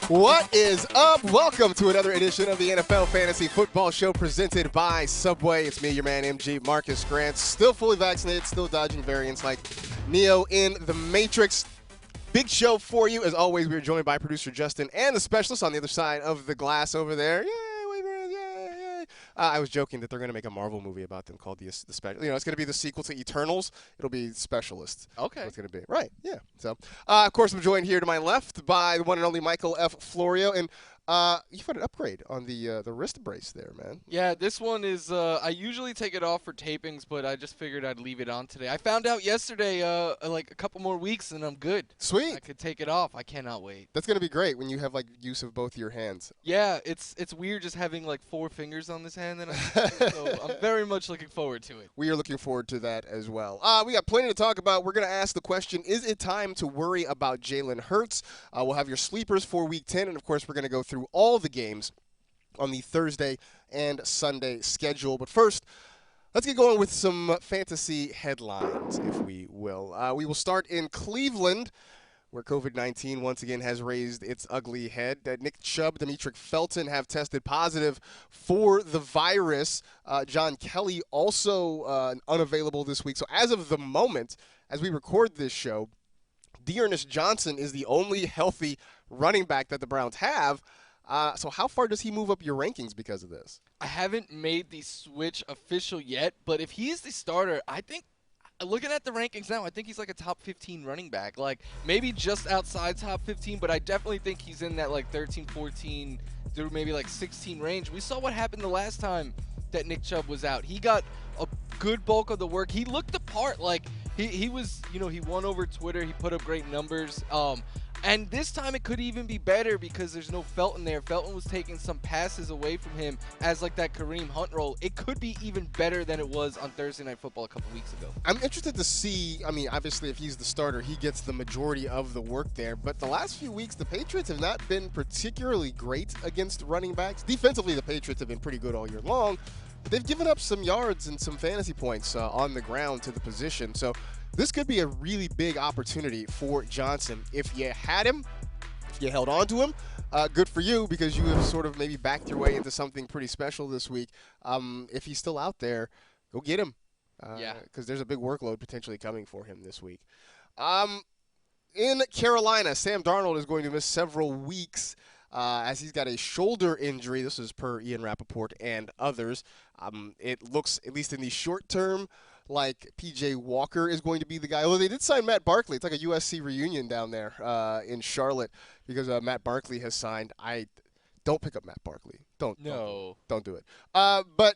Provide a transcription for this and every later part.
What is up? Welcome to another edition of the NFL Fantasy Football Show presented by Subway. It's me, your man, MG Marcus Grant. Still fully vaccinated, still dodging variants like Neo in the Matrix. Big show for you. As always, we are joined by producer Justin and the specialist on the other side of the glass over there. Yay, Wyvern, yay. I was joking that they're going to make a Marvel movie about them called the Special. You know, it's going to be the sequel to Eternals. It'll be Specialist. Okay. That's what it's going to be. Right, yeah. So, of course, I'm joined here to my left by the one and only Michael F. Florio. And you've had an upgrade on the wrist brace there, man. Yeah, this one is, I usually take it off for tapings, but I just figured I'd leave it on today. I found out yesterday, like a couple more weeks and I'm good. Sweet. I could take it off. I cannot wait. That's going to be great when you have, like, use of both your hands. Yeah, it's weird just having, like, 4 fingers on this hand. And so I'm very much looking forward to it. We are looking forward to that as well. We got plenty to talk about. We're going to ask the question, is it time to worry about Jalen Hurts? We'll have your sleepers for Week 10, and, of course, we're going to go through all the games on the Thursday and Sunday schedule. But first, let's get going with some fantasy headlines, if we will. We will start in Cleveland, where COVID-19 once again has raised its ugly head. Nick Chubb, Demetric Felton have tested positive for the virus. John Kelly also unavailable this week. So as of the moment, as we record this show, Dearness Johnson is the only healthy running back that the Browns have. So how far does he move up your rankings because of this? I haven't made the switch official yet, but if he's the starter, I think, looking at the rankings now, I think he's like a top 15 running back. Like, maybe just outside top 15, but I definitely think he's in that, like, 13, 14 through maybe, like, 16 range. We saw what happened the last time that Nick Chubb was out. He got a good bulk of the work. He looked the part. Like, he was, you know, he won over Twitter. He put up great numbers. And this time it could even be better because there's no Felton there. Felton was taking some passes away from him as like that Kareem Hunt role. It could be even better than it was on Thursday Night Football a couple weeks ago. I'm interested to see, I mean, obviously if he's the starter, he gets the majority of the work there. But the last few weeks, the Patriots have not been particularly great against running backs. Defensively, the Patriots have been pretty good all year long. But they've given up some yards and some fantasy points on the ground to the position. So this could be a really big opportunity for Johnson. If you had him, if you held on to him, good for you because you have sort of maybe backed your way into something pretty special this week. If he's still out there, go get him. Yeah. Because there's a big workload potentially coming for him this week. In Carolina, Sam Darnold is going to miss several weeks as he's got a shoulder injury. This is per Ian Rappaport and others. It looks, at least in the short term, like P.J. Walker is going to be the guy. Although they did sign Matt Barkley. It's like a USC reunion down there in Charlotte because Matt Barkley has signed. Don't pick up Matt Barkley. Don't do it. But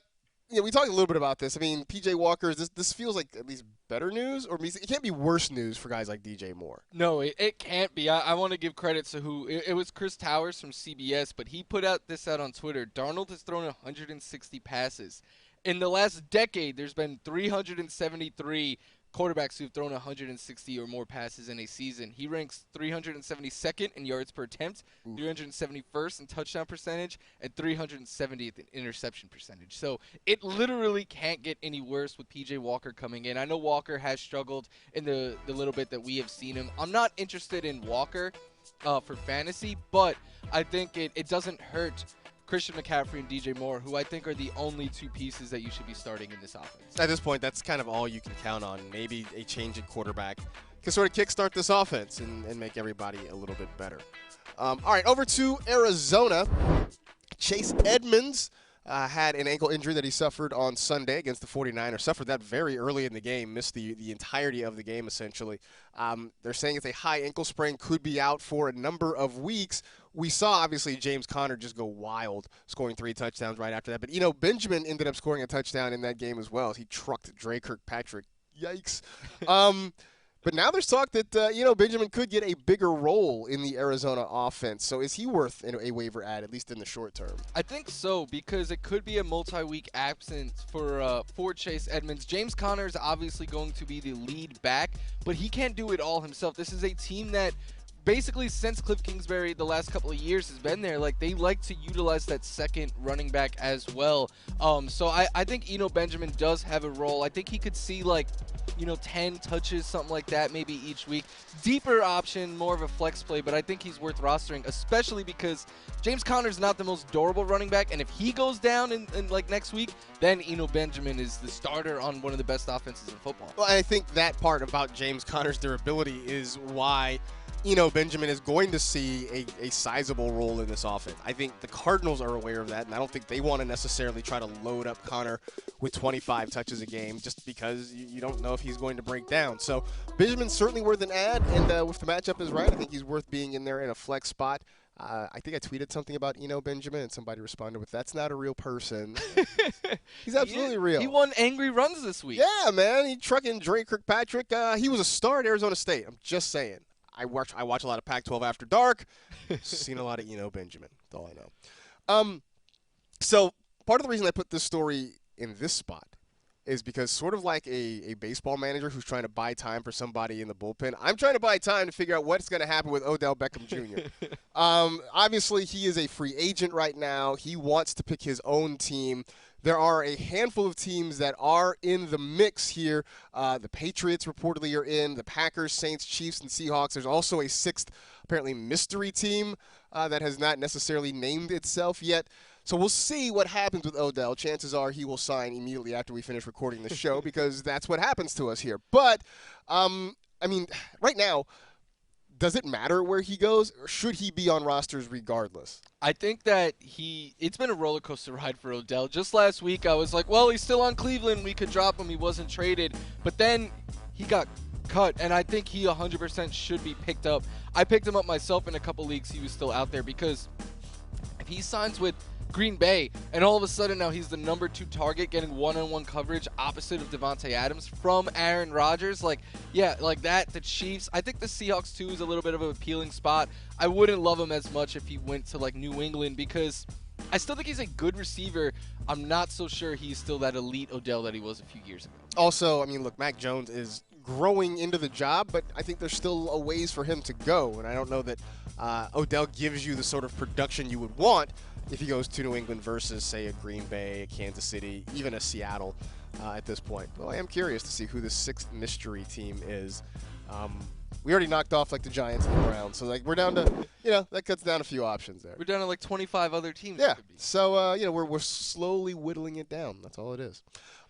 yeah, we talked a little bit about this. I mean, P.J. Walker, this feels like at least better news, or it can't be worse news for guys like DJ Moore. No, it can't be. I want to give credit to who. It was Chris Towers from CBS, but he put this out on Twitter. Darnold has thrown 160 passes. In the last decade, there's been 373 quarterbacks who've thrown 160 or more passes in a season. He ranks 372nd in yards per attempt, 371st in touchdown percentage, and 370th in interception percentage. So it literally can't get any worse with P.J. Walker coming in. I know Walker has struggled in the little bit that we have seen him. I'm not interested in Walker for fantasy, but I think it doesn't hurt Christian McCaffrey and DJ Moore, who I think are the only two pieces that you should be starting in this offense. At this point, that's kind of all you can count on. Maybe a change in quarterback can sort of kickstart this offense and make everybody a little bit better. All right, over to Arizona. Chase Edmonds had an ankle injury that he suffered on Sunday against the 49ers. Suffered that very early in the game, missed the entirety of the game essentially. They're saying it's a high ankle sprain, could be out for a number of weeks. We saw, obviously, James Conner just go wild, scoring 3 touchdowns right after that. But, Benjamin ended up scoring a touchdown in that game as well as he trucked Dre Kirkpatrick. Yikes. But now there's talk that, Benjamin could get a bigger role in the Arizona offense. So is he worth a waiver ad, at least in the short term? I think so, because it could be a multi-week absence for Chase Edmonds. James Conner is obviously going to be the lead back, but he can't do it all himself. This is a team that basically since Cliff Kingsbury the last couple of years has been there, like they like to utilize that second running back as well. So I think Benjamin does have a role. I think he could see like 10 touches, something like that, maybe each week. Deeper option, more of a flex play, but I think he's worth rostering, especially because James Conner's not the most durable running back, and if he goes down in like next week, then Eno Benjamin is the starter on one of the best offenses in football. Well, I think that part about James Conner's durability is why Eno Benjamin is going to see a sizable role in this offense. I think the Cardinals are aware of that, and I don't think they want to necessarily try to load up Conner with 25 touches a game just because you don't know if he's going to break down. So Benjamin's certainly worth an ad, and if the matchup is right, I think he's worth being in there in a flex spot. I think I tweeted something about Eno Benjamin, and somebody responded with, "That's not a real person." He's absolutely real. He won angry runs this week. Yeah, man. He trucking Dre Kirkpatrick. He was a star at Arizona State. I'm just saying. I watch a lot of Pac-12 After Dark. Seen a lot of Eno Benjamin. That's all I know. So part of the reason I put this story in this spot is because sort of like a baseball manager who's trying to buy time for somebody in the bullpen, I'm trying to buy time to figure out what's going to happen with Odell Beckham Jr. Obviously, he is a free agent right now. He wants to pick his own team. There are a handful of teams that are in the mix here. The Patriots reportedly are in. The Packers, Saints, Chiefs, and Seahawks. There's also a sixth, apparently, mystery team that has not necessarily named itself yet. So we'll see what happens with Odell. Chances are he will sign immediately after we finish recording the show because that's what happens to us here. But, right now, does it matter where he goes, or should he be on rosters regardless? I think that it's been a roller coaster ride for Odell. Just last week, I was like, well, he's still on Cleveland. We could drop him. He wasn't traded. But then he got cut, and I think he 100% should be picked up. I picked him up myself in a couple leagues. He was still out there because if he signs with Green Bay, and all of a sudden now he's the number 2 target getting one-on-one coverage opposite of Devontae Adams from Aaron Rodgers. The Chiefs. I think the Seahawks, too, is a little bit of an appealing spot. I wouldn't love him as much if he went to, New England because I still think he's a good receiver. I'm not so sure he's still that elite Odell that he was a few years ago. Also, Mac Jones is growing into the job, but I think there's still a ways for him to go, and I don't know that Odell gives you the sort of production you would want if he goes to New England versus, say, a Green Bay, a Kansas City, even a Seattle at this point. Well, I am curious to see who the sixth mystery team is. We already knocked off, the Giants and the Browns, so, we're down to, that cuts down a few options there. We're down to, 25 other teams. Yeah, so, we're slowly whittling it down. That's all it is.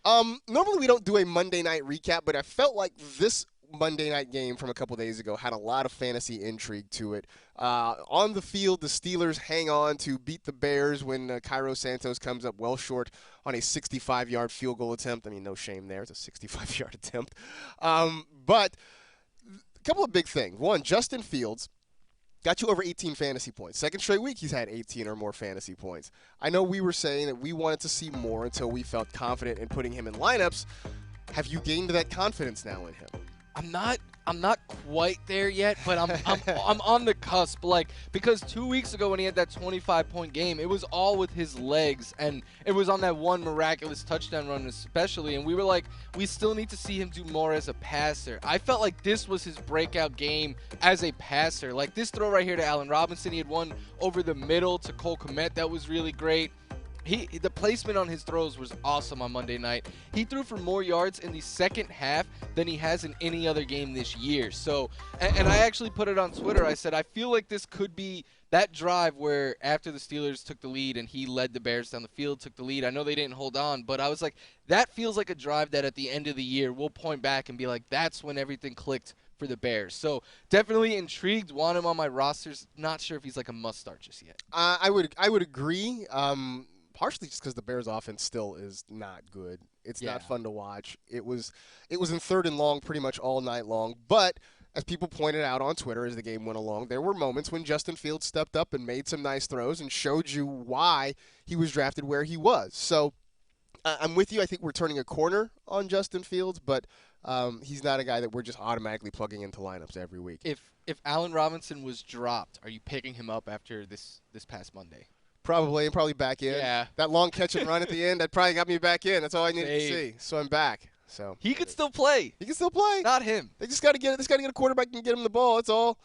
Normally we don't do a Monday night recap, but I felt like this Monday night game from a couple days ago had a lot of fantasy intrigue to it. On the field, the Steelers hang on to beat the Bears when Cairo Santos comes up well short on a 65-yard field goal attempt. No shame there. It's a 65-yard attempt. But a couple of big things. One, Justin Fields got you over 18 fantasy points. Second straight week, he's had 18 or more fantasy points. I know we were saying that we wanted to see more until we felt confident in putting him in lineups. Have you gained that confidence now in him? I'm not quite there yet, but I'm on the cusp. Because 2 weeks ago when he had that 25-point game, it was all with his legs, and it was on that one miraculous touchdown run especially, and we were like, we still need to see him do more as a passer. I felt like this was his breakout game as a passer. This throw right here to Allen Robinson, he had one over the middle to Cole Kmet that was really great. The placement on his throws was awesome on Monday night. He threw for more yards in the second half than he has in any other game this year. So, and I actually put it on Twitter. I said, I feel like this could be that drive where after the Steelers took the lead and he led the Bears down the field, took the lead. I know they didn't hold on, but I was like, that feels like a drive that at the end of the year we'll point back and be like, that's when everything clicked for the Bears. So definitely intrigued, want him on my rosters. Not sure if he's a must start just yet. I would agree. Partially just because the Bears' offense still is not good. It's not fun to watch. It was in 3rd and long pretty much all night long. But as people pointed out on Twitter as the game went along, there were moments when Justin Fields stepped up and made some nice throws and showed you why he was drafted where he was. So I'm with you. I think we're turning a corner on Justin Fields, but he's not a guy that we're just automatically plugging into lineups every week. If Allen Robinson was dropped, are you picking him up after this past Monday? Probably back in. Yeah. That long catch and run at the end, that probably got me back in. That's all I needed to see. So I'm back. So he could still play. He can still play. Not him. They just got to get a quarterback and get him the ball. That's all.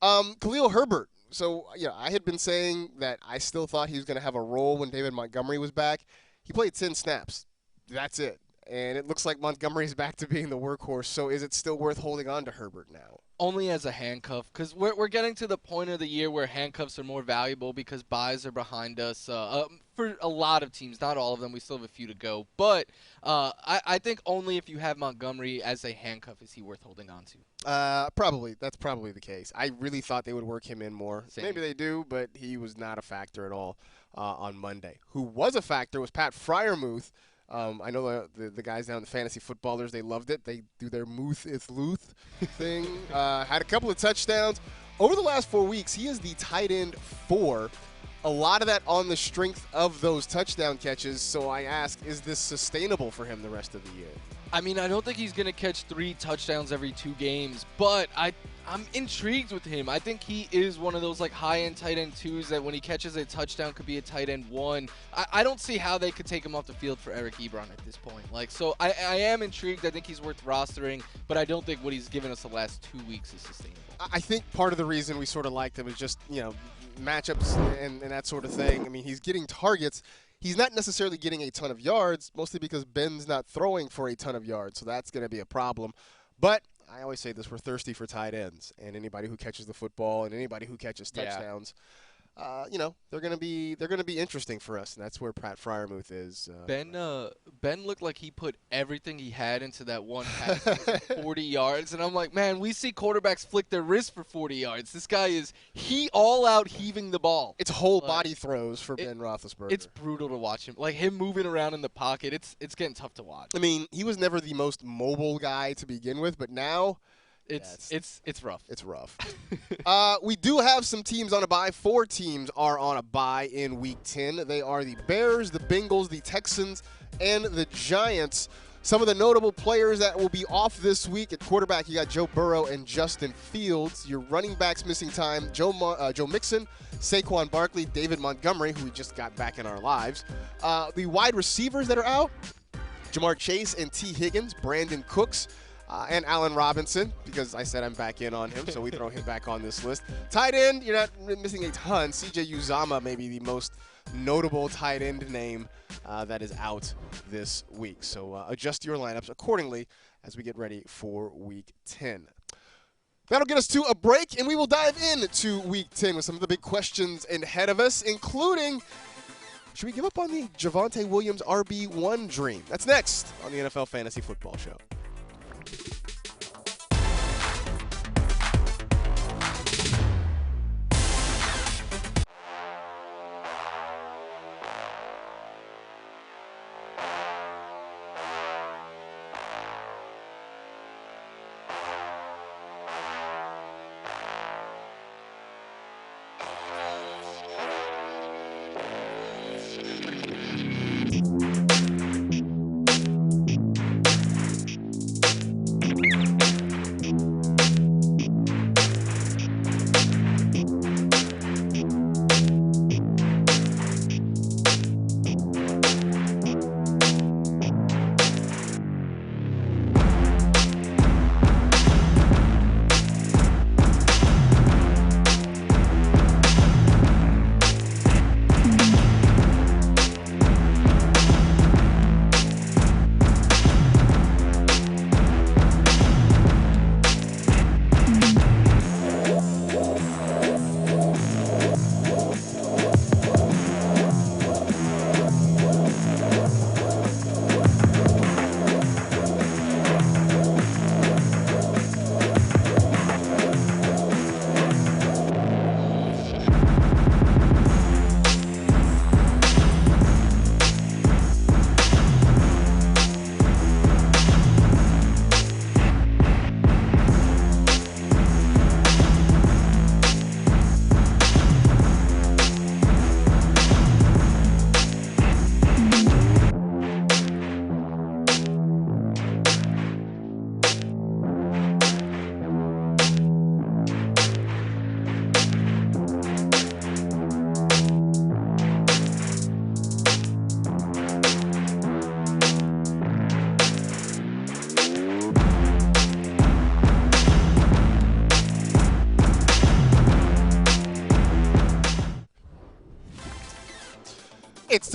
Khalil Herbert. So I had been saying that I still thought he was going to have a role when David Montgomery was back. He played 10 snaps. That's it. and it looks like Montgomery's back to being the workhorse. So is it still worth holding on to Herbert now? Only as a handcuff, because we're getting to the point of the year where handcuffs are more valuable because buys are behind us. For a lot of teams, not all of them. We still have a few to go. But I think only if you have Montgomery as a handcuff is he worth holding on to. Probably. That's probably the case. I really thought they would work him in more. Same. Maybe they do, but he was not a factor at all on Monday. Who was a factor was Pat Fryermuth. I know the guys down, the fantasy footballers, they loved it. They do their Muth is Luth thing. Had a couple of touchdowns. Over the last 4 weeks, he is the tight end 4. A lot of that on the strength of those touchdown catches. So I ask, is this sustainable for him the rest of the year? I mean, I don't think he's going to catch 3 touchdowns every 2 games, but I'm intrigued with him. I think he is one of those like high-end tight end 2s that when he catches a touchdown could be a tight end 1. I don't see how they could take him off the field for Eric Ebron at this point. So I am intrigued. I think he's worth rostering, but I don't think what he's given us the last 2 weeks is sustainable. I think part of the reason we sort of liked him is just, matchups and that sort of thing. I mean, he's getting targets. He's not necessarily getting a ton of yards, mostly because Ben's not throwing for a ton of yards, so that's going to be a problem. But I always say this, we're thirsty for tight ends, and anybody who catches the football and anybody who catches touchdowns, they're going to be interesting for us, and that's where Pat Fryermuth is. Ben looked like he put everything he had into that one pass, 40 yards, and I'm like, man, we see quarterbacks flick their wrist for 40 yards. This guy is all out heaving the ball. It's whole body throws for Ben Roethlisberger. It's brutal to watch him. Like him moving around in the pocket, it's getting tough to watch. I mean, he was never the most mobile guy to begin with, but now it's rough. It's rough. We do have some teams on a bye. 4 teams are on a bye in Week 10. They are the Bears, the Bengals, the Texans, and the Giants. Some of the notable players that will be off this week at quarterback, you got Joe Burrow and Justin Fields. Your running backs missing time, Joe Mixon, Saquon Barkley, David Montgomery, who we just got back in our lives. The wide receivers that are out, Jamar Chase and T. Higgins, Brandon Cooks, and Allen Robinson, because I said I'm back in on him, so we throw him back on this list. Tight end, you're not missing a ton. C.J. Uzomah may be the most notable tight end name that is out this week. So adjust your lineups accordingly as we get ready for Week 10. That'll get us to a break, and we will dive into Week 10 with some of the big questions ahead of us, including, should we give up on the Javonte Williams RB1 dream? That's next on the NFL Fantasy Football Show.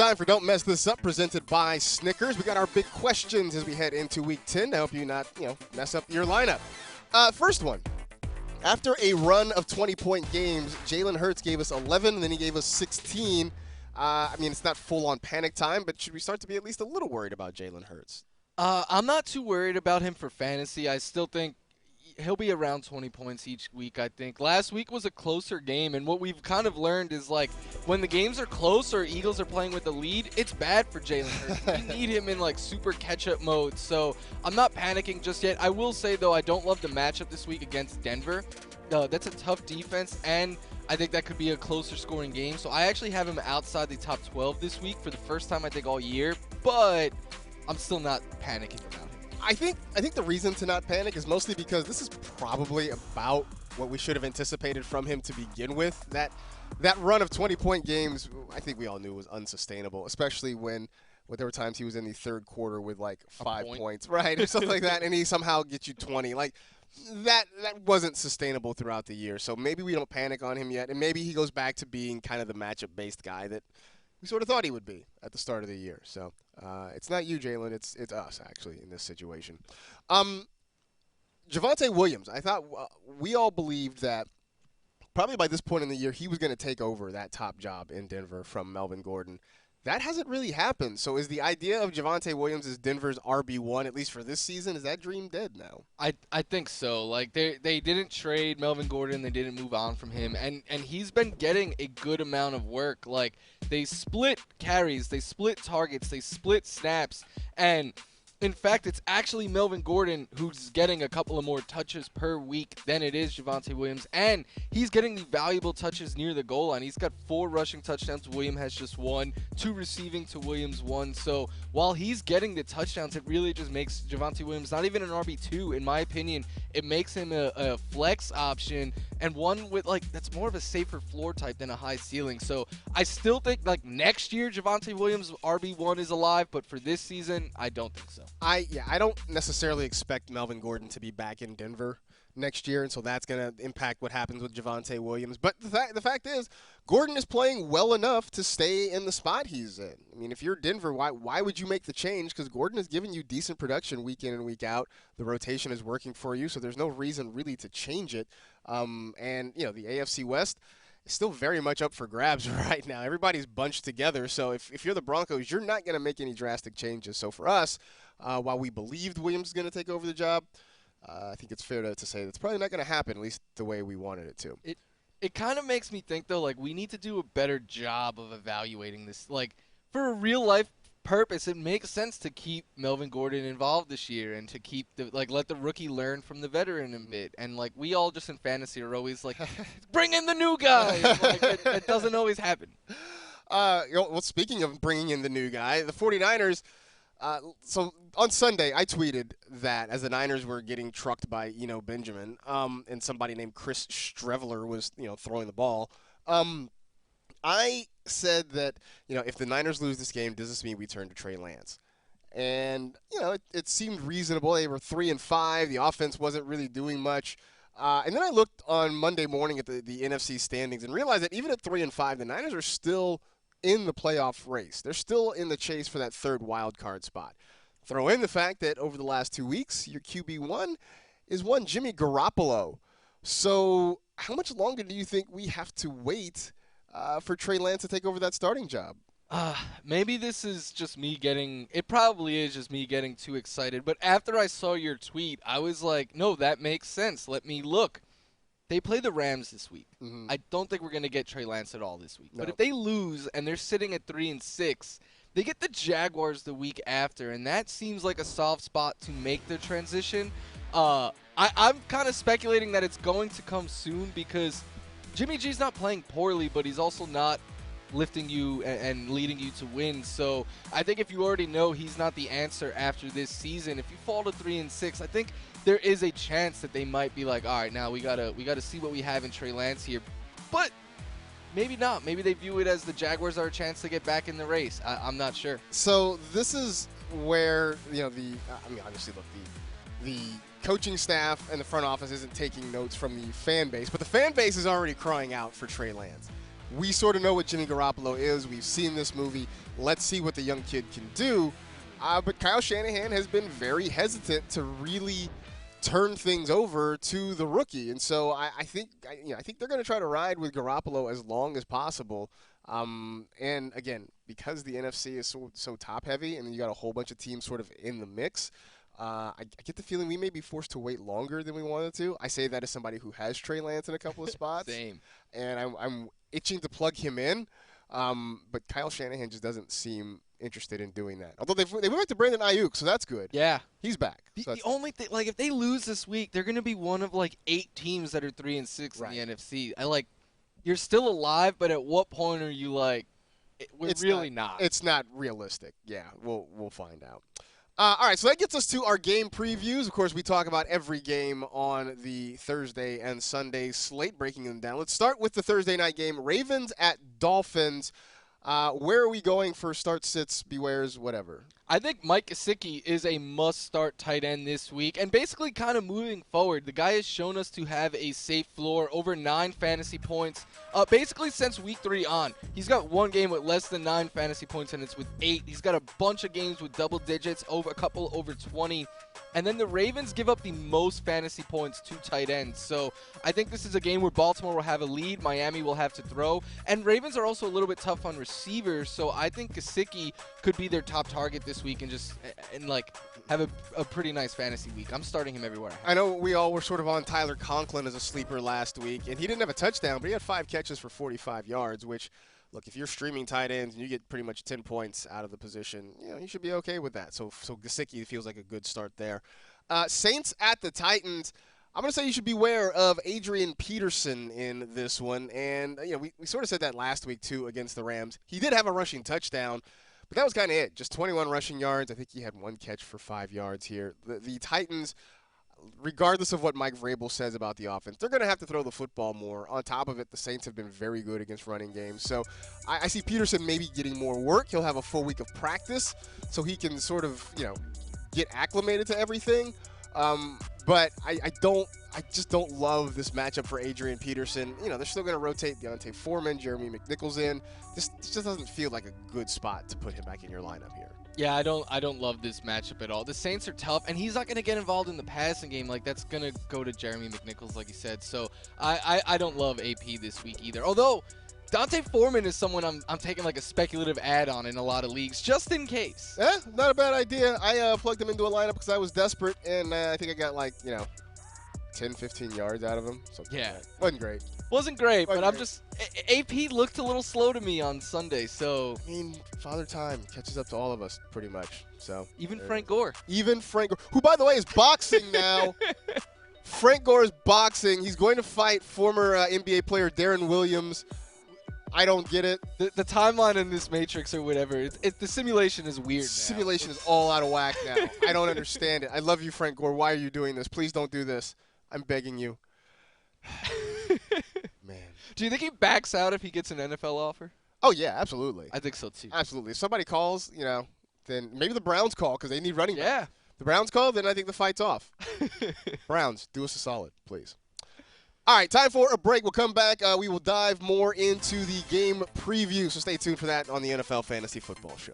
time for Don't Mess This Up, presented by Snickers. We got our big questions as we head into Week 10 to help you not, mess up your lineup. First one. After a run of 20-point games, Jalen Hurts gave us 11, and then he gave us 16. It's not full-on panic time, but should we start to be at least a little worried about Jalen Hurts? I'm not too worried about him for fantasy. I still think he'll be around 20 points each week, I think. Last week was a closer game, and what we've kind of learned is, like, when the games are close or Eagles are playing with the lead, it's bad for Jalen Hurts. You need him in, like, super catch-up mode, so I'm not panicking just yet. I will say, though, I don't love the matchup this week against Denver. That's a tough defense, and I think that could be a closer scoring game, so I actually have him outside the top 12 this week for the first time, I think, all year, but I'm still not panicking about him. I think the reason to not panic is mostly because this is probably about what we should have anticipated from him to begin with. That run of 20-point games, I think we all knew was unsustainable, especially when there were times he was in the third quarter with like 5 points, right, or something like that, and he somehow gets you 20. Like that wasn't sustainable throughout the year. So maybe we don't panic on him yet, and maybe he goes back to being kind of the matchup-based guy that we sort of thought he would be at the start of the year. So it's not you, Jalen. It's us, actually, in this situation. Javonte Williams, I thought we all believed that probably by this point in the year he was going to take over that top job in Denver from Melvin Gordon. That hasn't really happened. So is the idea of Javonte Williams as Denver's RB1, at least for this season, is that dream dead now? I think so. Like, they didn't trade Melvin Gordon. They didn't move on from him. And he's been getting a good amount of work. Like, they split carries. They split targets. They split snaps. And in fact, it's actually Melvin Gordon who's getting a couple of more touches per week than it is Javonte Williams. And he's getting the valuable touches near the goal line. He's got 4 rushing touchdowns. Williams has just 1. 2 receiving to Williams 1. So while he's getting the touchdowns, it really just makes Javonte Williams not even an RB2. In my opinion, it makes him a flex option and one with, like, that's more of a safer floor type than a high ceiling. So I still think, like, next year Javonte Williams RB1 is alive, but for this season, I don't think so. I don't necessarily expect Melvin Gordon to be back in Denver next year, and so that's going to impact what happens with Javonte Williams. But the fact is, Gordon is playing well enough to stay in the spot he's in. I mean, if you're Denver, why would you make the change? Because Gordon has given you decent production week in and week out. The rotation is working for you, so there's no reason really to change it. And, the AFC West is still very much up for grabs right now. Everybody's bunched together, so if you're the Broncos, you're not going to make any drastic changes. So for us, while we believed Williams was going to take over the job, I think it's fair to say that's probably not going to happen, at least the way we wanted it to. It kind of makes me think, though, like, we need to do a better job of evaluating this. Like, for a real-life purpose, it makes sense to keep Melvin Gordon involved this year and to keep let the rookie learn from the veteran a bit. And, like, we all just in fantasy are always like, bring in the new guy. Like, it doesn't always happen. Well, speaking of bringing in the new guy, the 49ers. So on Sunday, I tweeted that as the Niners were getting trucked by Benjamin, and somebody named Chris Streveler was throwing the ball. I said that if the Niners lose this game, does this mean we turn to Trey Lance? And it seemed reasonable. They were 3-5. The offense wasn't really doing much. And then I looked on Monday morning at the NFC standings and realized that even at 3-5, the Niners are still in the playoff race. They're still in the chase for that third wild card spot. Throw in the fact that over the last 2 weeks, your QB1 is one Jimmy Garoppolo. So how much longer do you think we have to wait for Trey Lance to take over that starting job? Maybe this is just me it probably is just me getting too excited. But after I saw your tweet, I was like, no, that makes sense. Let me look. They play the Rams this week. Mm-hmm. I don't think we're going to get Trey Lance at all this week. No. But if they lose and they're sitting at 3-6, they get the Jaguars the week after, and that seems like a soft spot to make their transition. I'm kind of speculating that it's going to come soon because Jimmy G's not playing poorly, but he's also not lifting you and leading you to win. So I think if you already know he's not the answer after this season, if you fall to 3-6, I think there is a chance that they might be like, all right, now we gotta see what we have in Trey Lance here. But maybe not. Maybe they view it as the Jaguars are a chance to get back in the race. I'm not sure. So this is where obviously look, the coaching staff and the front office isn't taking notes from the fan base, but the fan base is already crying out for Trey Lance. we sort of know what Jimmy Garoppolo is. We've seen this movie. Let's see what the young kid can do. But Kyle Shanahan has been very hesitant to really turn things over to the rookie, and so I think they're going to try to ride with Garoppolo as long as possible. And again, because the NFC is so top heavy, and you got a whole bunch of teams sort of in the mix, I get the feeling we may be forced to wait longer than we wanted to. I say that as somebody who has Trey Lance in a couple of spots. Same. And I'm itching to plug him in, but Kyle Shanahan just doesn't seem interested in doing that. Although they went back to Brandon Ayuk, so that's good. Yeah, he's back. The only thing, like, if they lose this week, they're going to be one of like 8 teams that are 3-6 in the NFC. You're still alive, but at what point are you like, it's really not? It's not realistic. Yeah, we'll find out. All right, so that gets us to our game previews. Of course, we talk about every game on the Thursday and Sunday slate, breaking them down. Let's start with the Thursday night game, Ravens at Dolphins. Where are we going for start, sits, bewares, whatever? I think Mike Gesicki is a must-start tight end this week, and basically kind of moving forward. The guy has shown us to have a safe floor, over 9 fantasy points, basically since week 3 on. He's got one game with less than 9 fantasy points, and it's with 8. He's got a bunch of games with double digits, a couple over 20. And then the Ravens give up the most fantasy points to tight ends. So I think this is a game where Baltimore will have a lead, Miami will have to throw, and Ravens are also a little bit tough on receivers. So I think Gesicki could be their top target this week and have a pretty nice fantasy week. I'm starting him everywhere. I know we all were sort of on Tyler Conklin as a sleeper last week, and he didn't have a touchdown, but he had 5 catches for 45 yards, which, look, if you're streaming tight ends and you get pretty much 10 points out of the position, you should be okay with that. So Gesicki feels like a good start there. Saints at the Titans. I'm going to say you should beware of Adrian Peterson in this one. And, we sort of said that last week, too, against the Rams. He did have a rushing touchdown, but that was kind of it. Just 21 rushing yards. I think he had 1 catch for 5 yards here. The Titans, regardless of what Mike Vrabel says about the offense, they're going to have to throw the football more. On top of it, the Saints have been very good against running games. So I see Peterson maybe getting more work. He'll have a full week of practice, so he can sort of, get acclimated to everything. But I just don't love this matchup for Adrian Peterson. They're still going to rotate Deontay Foreman, Jeremy McNichols in. This just doesn't feel like a good spot to put him back in your lineup here. Yeah, I don't love this matchup at all. The Saints are tough, and he's not going to get involved in the passing game. That's going to go to Jeremy McNichols, like you said. So I don't love AP this week either. Although Dante Foreman is someone I'm taking like a speculative add-on in a lot of leagues, just in case. Yeah, not a bad idea. I plugged him into a lineup because I was desperate, and I think I got 10, 15 yards out of him. Yeah. Wasn't great. Wasn't great, but I'm just – AP looked a little slow to me on Sunday, so – I mean, Father Time catches up to all of us pretty much. So even Frank Gore. Even Frank Gore, who, by the way, is boxing now. Frank Gore is boxing. He's going to fight former NBA player Darren Williams. I don't get it. The timeline in this Matrix or whatever, the simulation is weird now. Simulation is all out of whack now. I don't understand it. I love you, Frank Gore. Why are you doing this? Please don't do this. I'm begging you. Man. Do you think he backs out if he gets an NFL offer? Oh, yeah, absolutely. I think so, too. Absolutely. If somebody calls, then maybe the Browns call because they need running back. Yeah. The Browns call, then I think the fight's off. Browns, do us a solid, please. All right, time for a break. We'll come back. We will dive more into the game preview, so stay tuned for that on the NFL Fantasy Football Show.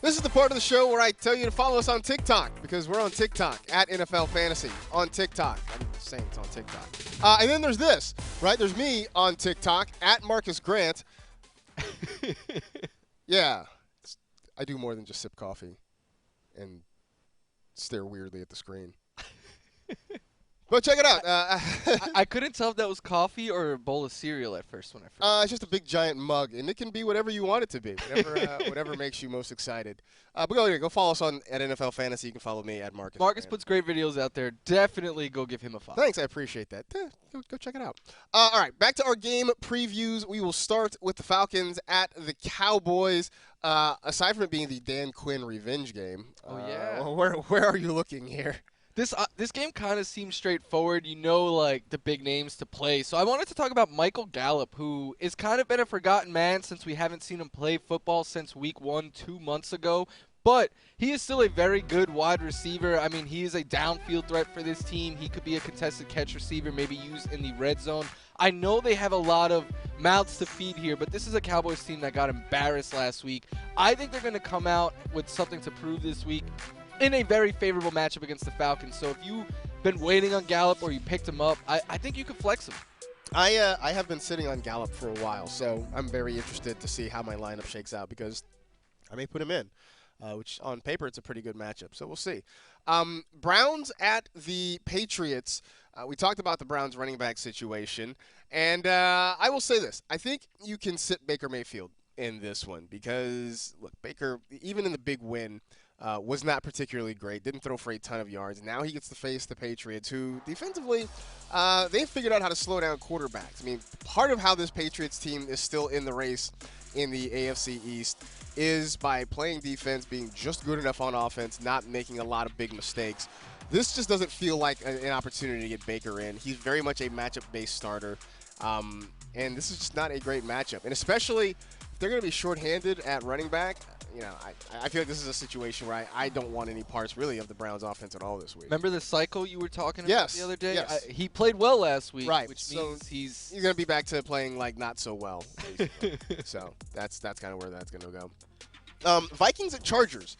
This is the part of the show where I tell you to follow us on TikTok because we're on TikTok at NFL Fantasy on TikTok. I'm saying it's on TikTok. And then there's this, right? There's me on TikTok at Marcus Grant. Yeah, I do more than just sip coffee and stare weirdly at the screen. But check it out. I couldn't tell if that was coffee or a bowl of cereal at first when I first. It's just a big giant mug, and it can be whatever you want it to be, whatever makes you most excited. But go follow us at NFL Fantasy. You can follow me at Marcus. Marcus puts great videos out there. Definitely go give him a follow. Thanks, I appreciate that. Go check it out. All right, back to our game previews. We will start with the Falcons at the Cowboys. Aside from it being the Dan Quinn revenge game, where are you looking here? This game kind of seems straightforward. You know, like, the big names to play. So I wanted to talk about Michael Gallup, who is kind of been a forgotten man since we haven't seen him play football since week 1 2 months ago. But he is still a very good wide receiver. I mean, he is a downfield threat for this team. He could be a contested catch receiver, maybe used in the red zone. I know they have a lot of mouths to feed here, but this is a Cowboys team that got embarrassed last week. I think they're going to come out with something to prove this week in a very favorable matchup against the Falcons. So if you've been waiting on Gallup or you picked him up, I think you could flex him. I have been sitting on Gallup for a while, so I'm very interested to see how my lineup shakes out because I may put him in, which on paper it's a pretty good matchup. So we'll see. Browns at the Patriots. We talked about the Browns running back situation, and I will say this. I think you can sit Baker Mayfield in this one because, look, Baker, even in the big win, was not particularly great. Didn't throw for a ton of yards. Now he gets to face the Patriots, who defensively, they've figured out how to slow down quarterbacks. I mean, part of how this Patriots team is still in the race in the AFC East is by playing defense, being just good enough on offense, not making a lot of big mistakes. This just doesn't feel like an opportunity to get Baker in. He's very much a matchup-based starter, and this is just not a great matchup. And especially if they're going to be shorthanded at running back, you know, I feel like this is a situation where I don't want any parts, really, of the Browns' offense at all this week. Remember the cycle you were talking about the other day? Yes. He played well last week, right. Which means he's going to be back to playing, like, not so well. So that's kind of where that's going to go. Vikings at Chargers,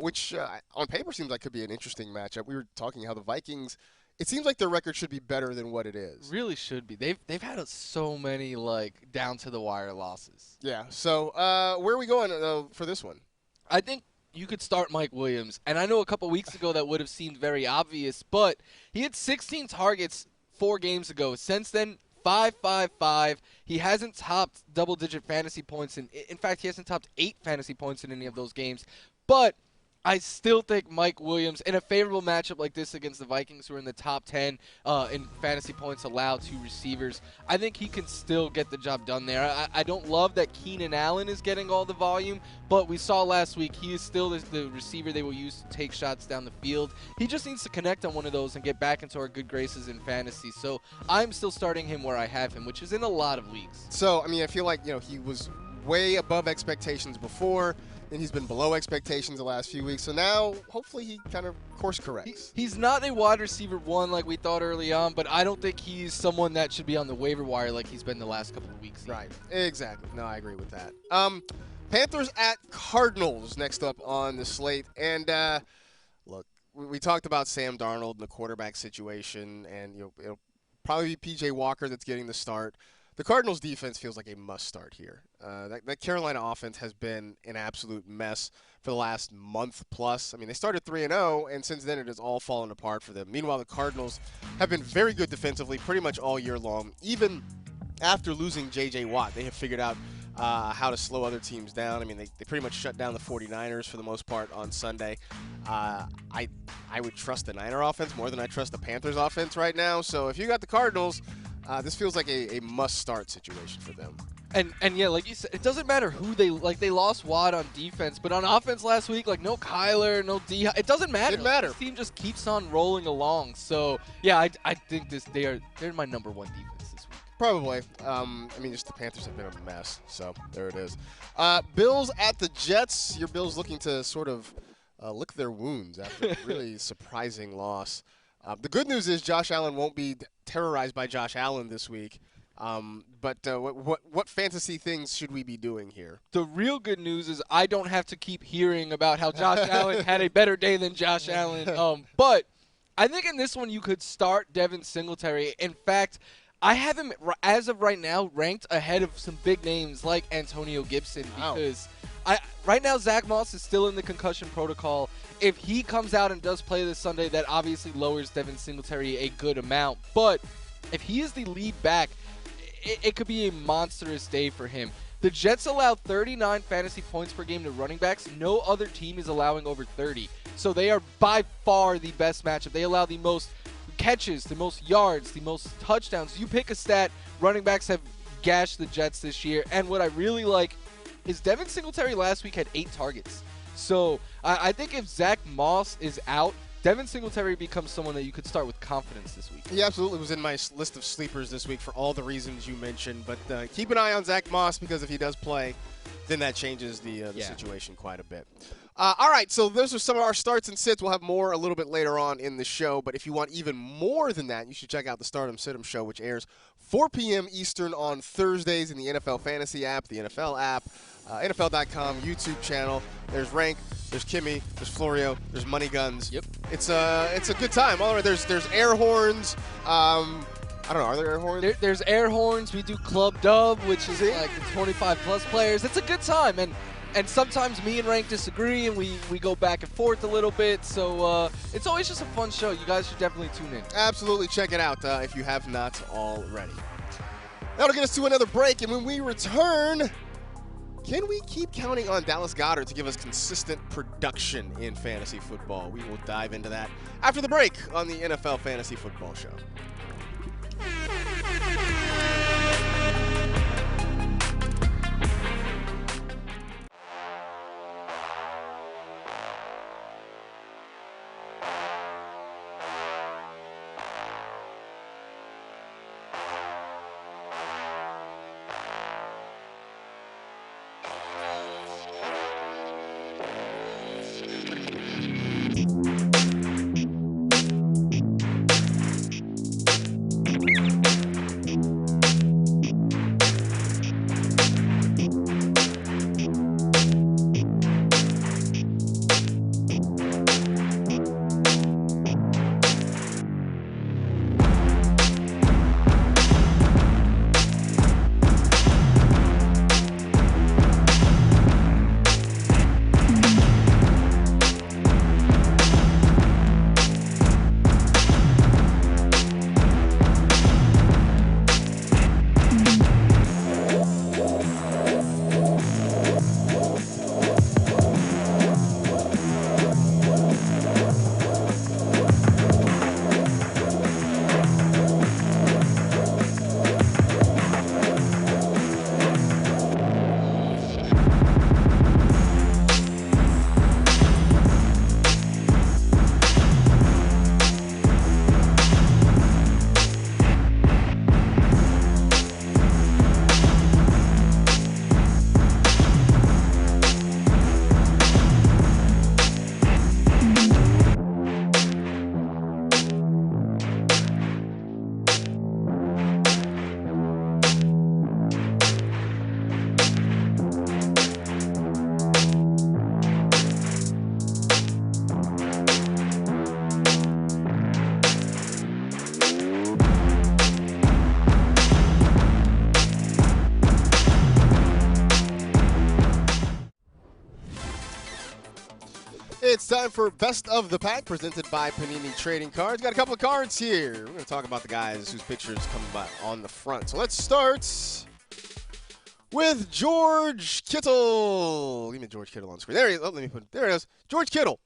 which on paper seems like could be an interesting matchup. We were talking how the Vikings, it seems like their record should be better than what it is. Really should be. They've had so many, like, down to the wire losses. Yeah. So where are we going for this one? I think you could start Mike Williams. And I know a couple weeks ago that would have seemed very obvious, but he had 16 targets 4 games ago. Since then, 5-5-5. He hasn't topped double-digit fantasy points. In fact, he hasn't topped 8 fantasy points in any of those games. But I still think Mike Williams, in a favorable matchup like this against the Vikings, who are in the top 10 in fantasy points allowed to receivers, I think he can still get the job done there. I don't love that Keenan Allen is getting all the volume, but we saw last week he is still the receiver they will use to take shots down the field. He just needs to connect on one of those and get back into our good graces in fantasy. So I'm still starting him where I have him, which is in a lot of leagues. So, I mean, I feel like, you know, he was way above expectations before, and he's been below expectations the last few weeks. So now, hopefully, he kind of course corrects. He's not a wide receiver 1 like we thought early on, but I don't think he's someone that should be on the waiver wire like he's been the last couple of weeks. Right. Exactly. No, I agree with that. Panthers at Cardinals next up on the slate. And, look, we talked about Sam Darnold and the quarterback situation, and it'll probably be P.J. Walker that's getting the start. The Cardinals' defense feels like a must-start here. That Carolina offense has been an absolute mess for the last month plus. I mean, they started 3-0, and since then it has all fallen apart for them. Meanwhile, the Cardinals have been very good defensively pretty much all year long. Even after losing J.J. Watt, they have figured out how to slow other teams down. I mean, they pretty much shut down the 49ers for the most part on Sunday. I would trust the Niner offense more than I trust the Panthers offense right now. So if you got the Cardinals, this feels like a must-start situation for them. And yeah, like you said, it doesn't matter who they lost Watt on defense, but on offense last week, like no Kyler, no D. It doesn't matter. Didn't matter. This team just keeps on rolling along. So yeah, I think they're my number 1 defense this week. Probably. I mean, just the Panthers have been a mess. So there it is. Bills at the Jets. Your Bills looking to sort of lick their wounds after a really surprising loss. The good news is Josh Allen won't be terrorized by Josh Allen this week. But what fantasy things should we be doing here? The real good news is I don't have to keep hearing about how Josh Allen had a better day than Josh Allen. But I think in this one you could start Devin Singletary. In fact, I have him, as of right now, ranked ahead of some big names like Antonio Gibson because right now Zach Moss is still in the concussion protocol. If he comes out and does play this Sunday, that obviously lowers Devin Singletary a good amount. But if he is the lead back, it could be a monstrous day for him. The Jets allow 39 fantasy points per game to running backs. No other team is allowing over 30. So they are by far the best matchup. They allow the most catches, the most yards, the most touchdowns. You pick a stat, running backs have gashed the Jets this year. And what I really like is Devin Singletary last week had 8 targets. So I think if Zach Moss is out, Devin Singletary becomes someone that you could start with confidence this week. He absolutely was in my list of sleepers this week for all the reasons you mentioned. But keep an eye on Zach Moss because if he does play, then that changes the situation quite a bit. All right, so those are some of our starts and sits. We'll have more a little bit later on in the show. But if you want even more than that, you should check out the Stardom Situm Show, which airs 4 p.m. Eastern on Thursdays in the NFL Fantasy app, the NFL app, NFL.com YouTube channel. There's Rank, there's Kimmy, there's Florio, there's Money Guns. Yep. It's a good time. All right, there's air horns. I don't know. Are there air horns? There's air horns. We do Club Dub, which is like the 25-plus players. It's a good time, and sometimes me and Rank disagree, and we go back and forth a little bit. So it's always just a fun show. You guys should definitely tune in. Absolutely, check it out if you have not already. That'll get us to another break, and when we return, can we keep counting on Dallas Goedert to give us consistent production in fantasy football? We will dive into that after the break on the NFL Fantasy Football Show. It's time for Best of the Pack, presented by Panini Trading Cards. Got a couple of cards here. We're going to talk about the guys whose pictures come by on the front. So let's start with George Kittle. Give me George Kittle on screen. There he is. Oh, there it is. George Kittle,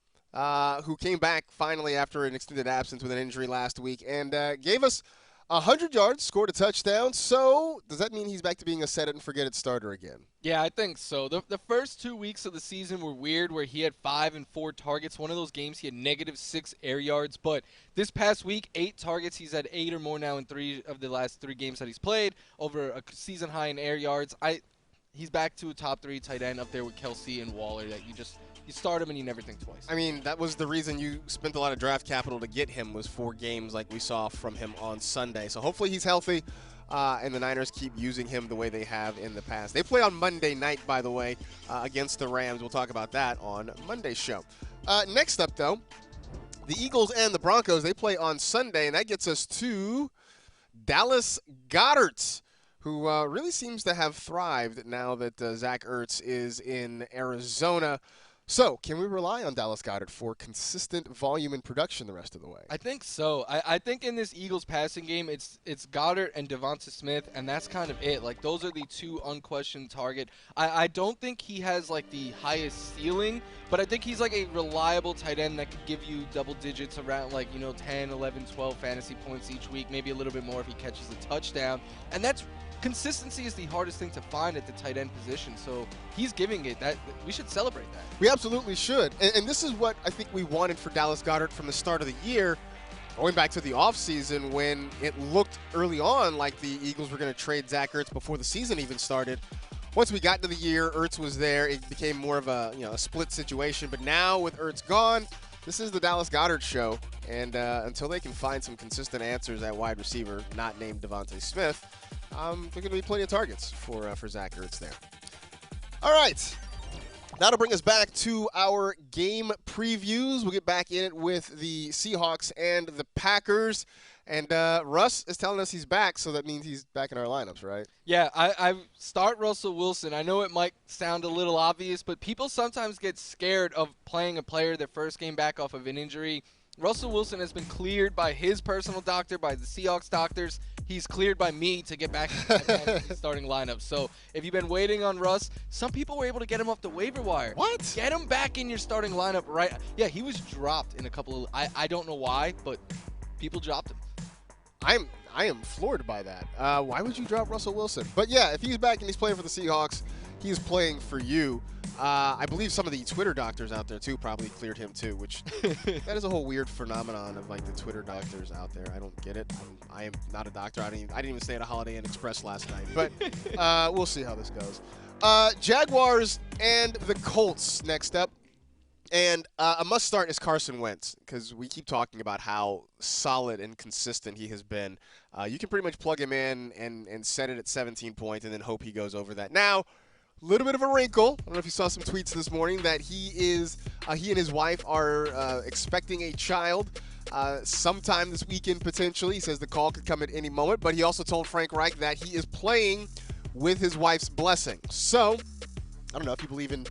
who came back finally after an extended absence with an injury last week and gave us 100 yards, scored a touchdown. So does that mean he's back to being a set-it-and-forget-it starter again? Yeah, I think so. The first 2 weeks of the season were weird where he had 5 and 4 targets. One of those games he had -6 air yards. But this past week, 8 targets. He's had 8 or more now in 3 of the last 3 games that he's played, over a season high in air yards. He's back to a top 3 tight end up there with Kelsey and Waller that you start him and you never think twice. I mean, that was the reason you spent a lot of draft capital to get him, was 4 games like we saw from him on Sunday. So hopefully he's healthy. and the Niners keep using him the way they have in the past. They play on Monday night, by the way, against the Rams. We'll talk about that on Monday's show. Next up, though, the Eagles and the Broncos, they play on Sunday, and that gets us to Dallas Goedert, who really seems to have thrived now that Zach Ertz is in Arizona. So, can we rely on Dallas Goedert for consistent volume and production the rest of the way? I think so. I think in this Eagles passing game, it's Goddard and Devonta Smith, and that's kind of it. Like, those are the two unquestioned target. I don't think he has, like, the highest ceiling, but I think he's, like, a reliable tight end that could give you double digits around, like, 10, 11, 12 fantasy points each week, maybe a little bit more if he catches a touchdown. And that's consistency is the hardest thing to find at the tight end position, so he's giving it. That we should celebrate that. We absolutely should. And this is what I think we wanted for Dallas Goedert from the start of the year, going back to the offseason when it looked early on like the Eagles were going to trade Zach Ertz before the season even started. Once we got into the year, Ertz was there. It became more of a a split situation. But now with Ertz gone, this is the Dallas Goedert show. And until they can find some consistent answers at wide receiver, not named Devonta Smith, there are going to be plenty of targets for Zach Ertz there. All right. That'll bring us back to our game previews. We'll get back in it with the Seahawks and the Packers. And Russ is telling us he's back, so that means he's back in our lineups, right? Yeah, I start Russell Wilson. I know it might sound a little obvious, but people sometimes get scared of playing a player their first game back off of an injury. Russell Wilson has been cleared by his personal doctor, by the Seahawks doctors. He's cleared by me to get back in the starting lineup. So if you've been waiting on Russ, some people were able to get him off the waiver wire. What? Get him back in your starting lineup right. Yeah, he was dropped in a couple of – I don't know why, but people dropped him. I am floored by that. Why would you drop Russell Wilson? But, yeah, if he's back and he's playing for the Seahawks, he's playing for you. I believe some of the Twitter doctors out there, too, probably cleared him, too, which that is a whole weird phenomenon of, like, the Twitter doctors out there. I don't get it. I am not a doctor. I didn't even stay at a Holiday Inn Express last night. But we'll see how this goes. Jaguars and the Colts next up. And a must start is Carson Wentz, because we keep talking about how solid and consistent he has been. You can pretty much plug him in and set it at 17 points and then hope he goes over that. Now, a little bit of a wrinkle. I don't know if you saw some tweets this morning that he and his wife are expecting a child sometime this weekend potentially. He says the call could come at any moment, but he also told Frank Reich that he is playing with his wife's blessing. So, I don't know if you believe in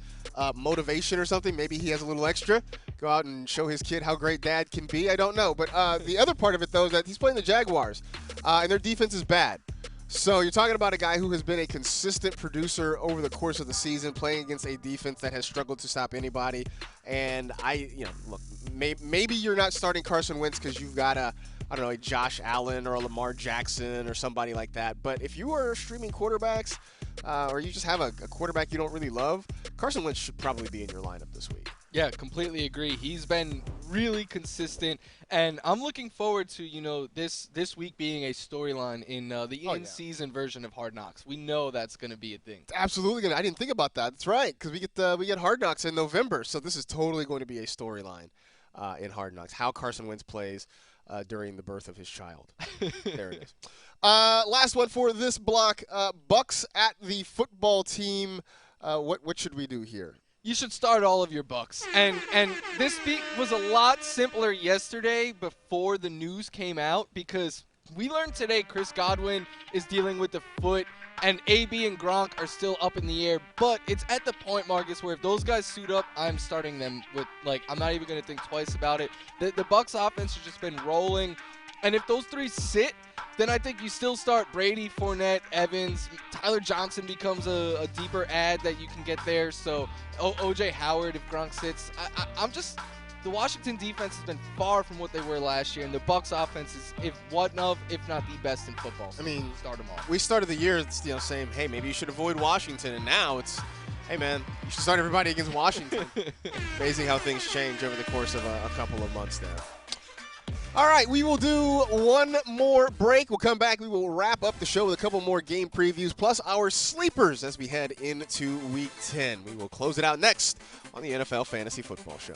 motivation or something. Maybe he has a little extra. Go out and show his kid how great dad can be. I don't know. But the other part of it, though, is that he's playing the Jaguars, and their defense is bad. So you're talking about a guy who has been a consistent producer over the course of the season, playing against a defense that has struggled to stop anybody. And look, maybe you're not starting Carson Wentz because you've got a Josh Allen or a Lamar Jackson or somebody like that. But if you are streaming quarterbacks, or you just have a quarterback you don't really love, Carson Wentz should probably be in your lineup this week. Yeah, completely agree. He's been really consistent, and I'm looking forward to this week being a storyline in the in-season version of Hard Knocks. We know that's going to be a thing. It's absolutely going to. I didn't think about that. That's right, because we get Hard Knocks in November, so this is totally going to be a storyline in Hard Knocks. How Carson Wentz plays during the birth of his child. There it is. Last one for this block. Bucks at the football team. What should we do here? You should start all of your Bucks. And this beat was a lot simpler yesterday before the news came out, because we learned today Chris Godwin is dealing with the foot, and AB and Gronk are still up in the air. But it's at the point, Marcus, where if those guys suit up, I'm starting them with, I'm not even going to think twice about it. The Bucks offense has just been rolling. And if those three sit, then I think you still start Brady, Fournette, Evans. Tyler Johnson becomes a deeper add that you can get there. So O.J. Howard, if Gronk sits. The Washington defense has been far from what they were last year, and the Bucks offense is, if not the best in football. So start them all. We started the year saying, hey, maybe you should avoid Washington, and now it's, hey, man, you should start everybody against Washington. Amazing how things change over the course of a couple of months there. All right, we will do one more break. We'll come back. We will wrap up the show with a couple more game previews, plus our sleepers as we head into Week 10. We will close it out next on the NFL Fantasy Football Show.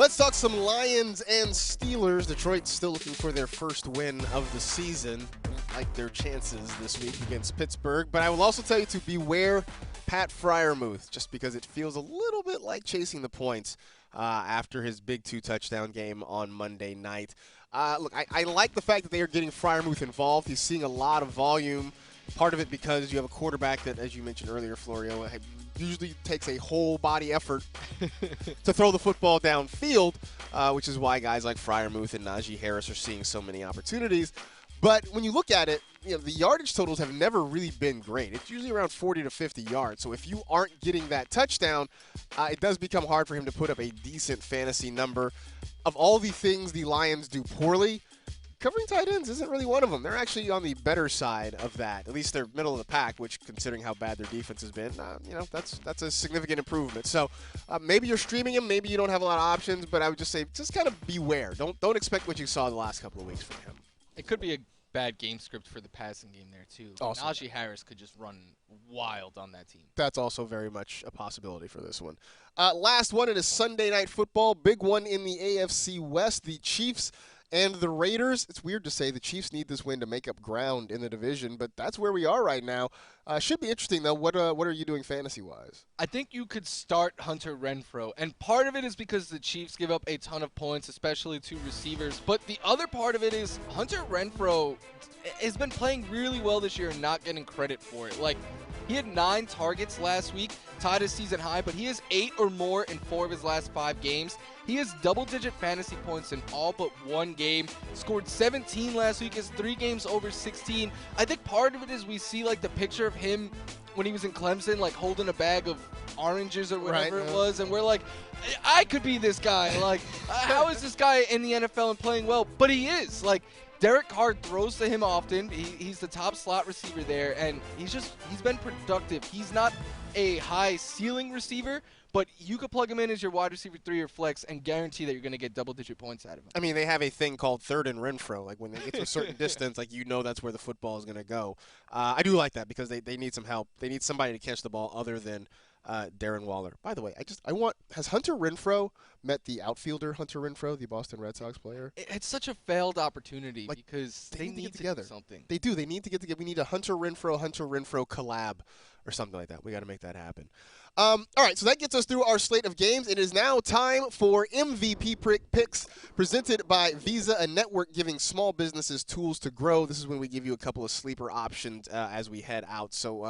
Let's talk some Lions and Steelers. Detroit's still looking for their first win of the season. Like their chances this week against Pittsburgh. But I will also tell you to beware Pat Freiermuth, just because it feels a little bit like chasing the points after his big 2-touchdown game on Monday night. Look, I like the fact that they are getting Freiermuth involved. He's seeing a lot of volume. Part of it because you have a quarterback that, as you mentioned earlier, Florio, usually takes a whole body effort to throw the football downfield, which is why guys like Freiermuth and Najee Harris are seeing so many opportunities. But when you look at it, the yardage totals have never really been great. It's usually around 40 to 50 yards. So if you aren't getting that touchdown, it does become hard for him to put up a decent fantasy number. Of all the things the Lions do poorly, covering tight ends isn't really one of them. They're actually on the better side of that. At least they're middle of the pack, which, considering how bad their defense has been, that's a significant improvement. So maybe you're streaming him, maybe you don't have a lot of options, but I would just say just kind of beware. Don't expect what you saw the last couple of weeks from him. It could be a bad game script for the passing game there, too. Also, Najee Harris could just run wild on that team. That's also very much a possibility for this one. Last one, it is Sunday Night Football. Big one in the AFC West. The Chiefs and the Raiders. It's weird to say the Chiefs need this win to make up ground in the division, but that's where we are right now. Should be interesting, though. What are you doing fantasy-wise? I think you could start Hunter Renfrow, and part of it is because the Chiefs give up a ton of points, especially to receivers. But the other part of it is Hunter Renfrow has been playing really well this year and not getting credit for it. Like, he had 9 targets last week, tied his season high, but he has 8 or more in 4 of his last 5 games. He has double-digit fantasy points in all but 1 game. Scored 17 last week, has 3 games over 16. I think part of it is we see like the picture of him when he was in Clemson, like holding a bag of oranges or whatever it was, and we're like, I could be this guy. Like, how is this guy in the NFL and playing well? But he is. Like, Derek Carr throws to him often. He's the top slot receiver there, and he's been productive. He's not a high ceiling receiver, but you could plug him in as your wide receiver 3 or flex and guarantee that you're going to get double-digit points out of him. I mean, they have a thing called third and Renfrow. Like, when they get to a certain distance, like, that's where the football is going to go. I do like that because they need some help. They need somebody to catch the ball other than Darren Waller. By the way, has Hunter Renfrow met the outfielder Hunter Renfrow, the Boston Red Sox player? It's such a failed opportunity because they need to get together. Do something. They do. They need to get together. We need a Hunter Renfrow collab or something like that. We got to make that happen. All right, so that gets us through our slate of games. It is now time for MVP picks presented by Visa, a network giving small businesses tools to grow. This is when we give you a couple of sleeper options as we head out. So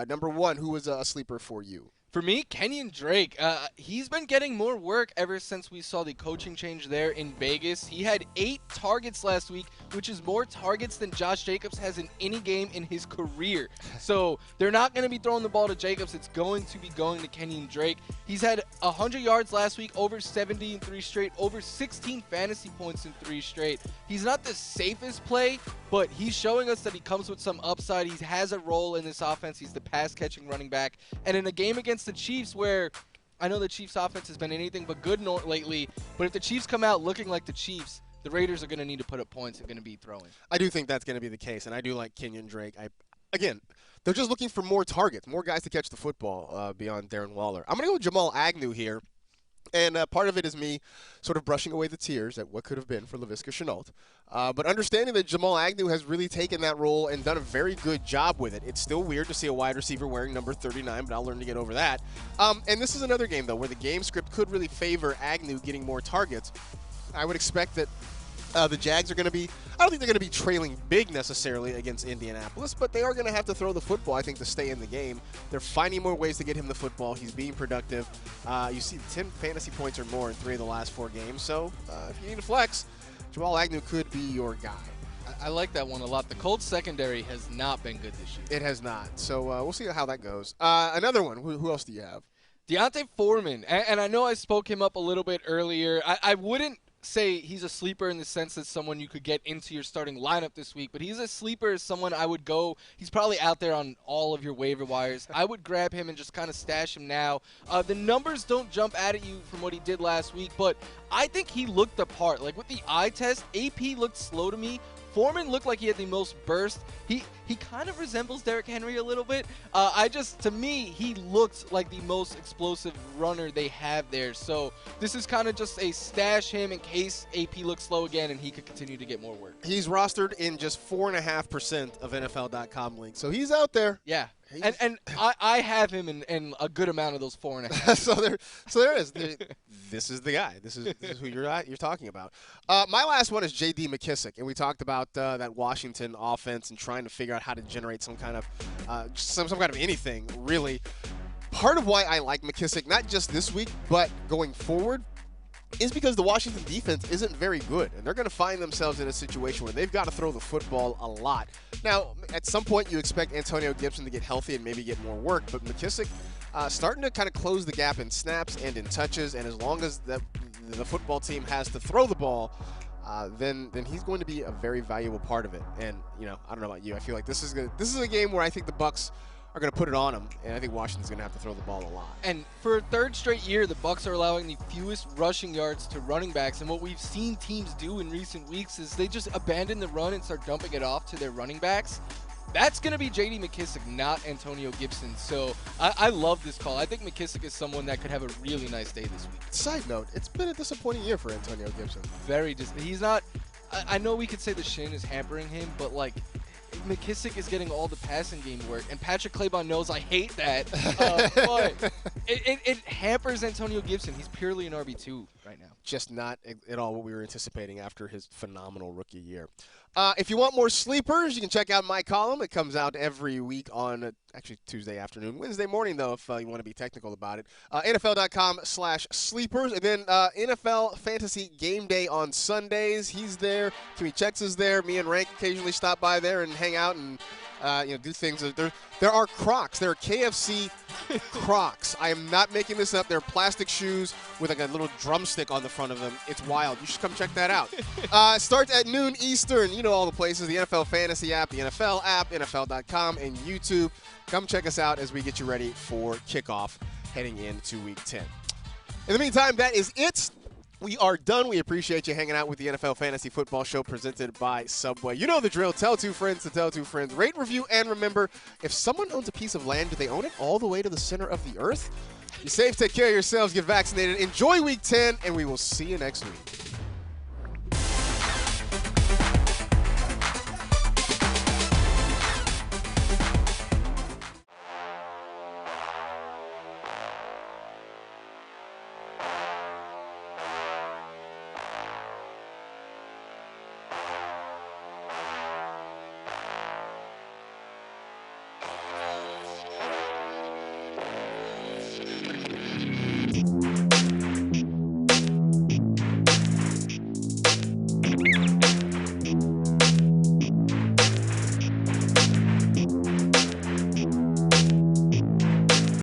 number 1, who was a sleeper for you? For me, Kenyon Drake, he's been getting more work ever since we saw the coaching change there in Vegas. He had 8 targets last week, which is more targets than Josh Jacobs has in any game in his career. So they're not going to be throwing the ball to Jacobs. It's going to be going to Kenyon Drake. He's had 100 yards last week, over 70 in 3 straight, over 16 fantasy points in 3 straight. He's not the safest play, but he's showing us that he comes with some upside. He has a role in this offense. He's the pass-catching running back. And in a game against the Chiefs, where I know the Chiefs offense has been anything but good lately, but if the Chiefs come out looking like the Chiefs, the Raiders are going to need to put up points and going to be throwing. I do think that's going to be the case, and I do like Kenyon Drake. Again, they're just looking for more targets, more guys to catch the football beyond Darren Waller. I'm going to go with Jamal Agnew here. And part of it is me sort of brushing away the tears at what could have been for Laviska Shenault. But understanding that Jamal Agnew has really taken that role and done a very good job with it. It's still weird to see a wide receiver wearing number 39, but I'll learn to get over that. And this is another game, though, where the game script could really favor Agnew getting more targets. I would expect that the Jags are going to be – I don't think they're going to be trailing big necessarily against Indianapolis, but they are going to have to throw the football, I think, to stay in the game. They're finding more ways to get him the football. He's being productive. You see 10 fantasy points or more in 3 of the last 4 games. So if you need a flex, Jamal Agnew could be your guy. I like that one a lot. The Colts secondary has not been good this year. It has not. So we'll see how that goes. Another one. Who else do you have? Deontay Foreman. And I know I spoke him up a little bit earlier. I wouldn't say he's a sleeper in the sense that someone you could get into your starting lineup this week, but he's a sleeper as someone I would go. He's probably out there on all of your waiver wires. I would grab him and just kind of stash him now. The numbers don't jump out at you from what he did last week, but I think he looked the part. Like with the eye test, AP looked slow to me Foreman looked like he had the most burst. He kind of resembles Derrick Henry a little bit. To me, he looked like the most explosive runner they have there. So this is kind of just a stash him in case AP looks slow again and he could continue to get more work. He's rostered in just 4.5% of NFL.com links, so he's out there. Yeah. And I have him in a good amount of those 4.5. so there is. This is the guy. This is who you're talking about. My last one is J.D. McKissic, and we talked about that Washington offense and trying to figure out how to generate some kind of some kind of anything really. Part of why I like McKissic, not just this week but going forward, is because the Washington defense isn't very good, and they're going to find themselves in a situation where they've got to throw the football a lot. Now, at some point, you expect Antonio Gibson to get healthy and maybe get more work, but McKissic starting to kind of close the gap in snaps and in touches, and as long as the football team has to throw the ball, then he's going to be a very valuable part of it. And I don't know about you, I feel like this is a game where I think the Bucs are going to put it on them, and I think Washington's going to have to throw the ball a lot. And for a third straight year, the Bucs are allowing the fewest rushing yards to running backs, and what we've seen teams do in recent weeks is they just abandon the run and start dumping it off to their running backs. That's going to be J.D. McKissic, not Antonio Gibson. So I love this call. I think McKissic is someone that could have a really nice day this week. Side note, it's been a disappointing year for Antonio Gibson. He's not – I know we could say the shin is hampering him, but, McKissic is getting all the passing game work, and Patrick Claybon knows I hate that, but it hampers Antonio Gibson. He's purely an RB2 right now. Just not at all what we were anticipating after his phenomenal rookie year. If you want more sleepers, you can check out my column. It comes out every week on actually Tuesday afternoon, Wednesday morning, though, if you want to be technical about it. NFL.com/sleepers. And then NFL Fantasy Game Day on Sundays. He's there. Kimmy Checks is there. Me and Rank occasionally stop by there and hang out and do things. There are Crocs. There are KFC Crocs. I am not making this up. They're plastic shoes with a little drumstick on the front of them. It's wild. You should come check that out. Starts at noon Eastern. You know all the places. The NFL Fantasy app, the NFL app, NFL.com, and YouTube. Come check us out as we get you ready for kickoff heading into Week 10. In the meantime, that is it. We are done. We appreciate you hanging out with the NFL Fantasy Football Show presented by Subway. You know the drill. Tell two friends to tell two friends. Rate, review, and remember, if someone owns a piece of land, do they own it all the way to the center of the earth? Be safe, take care of yourselves, get vaccinated, enjoy Week 10, and we will see you next week.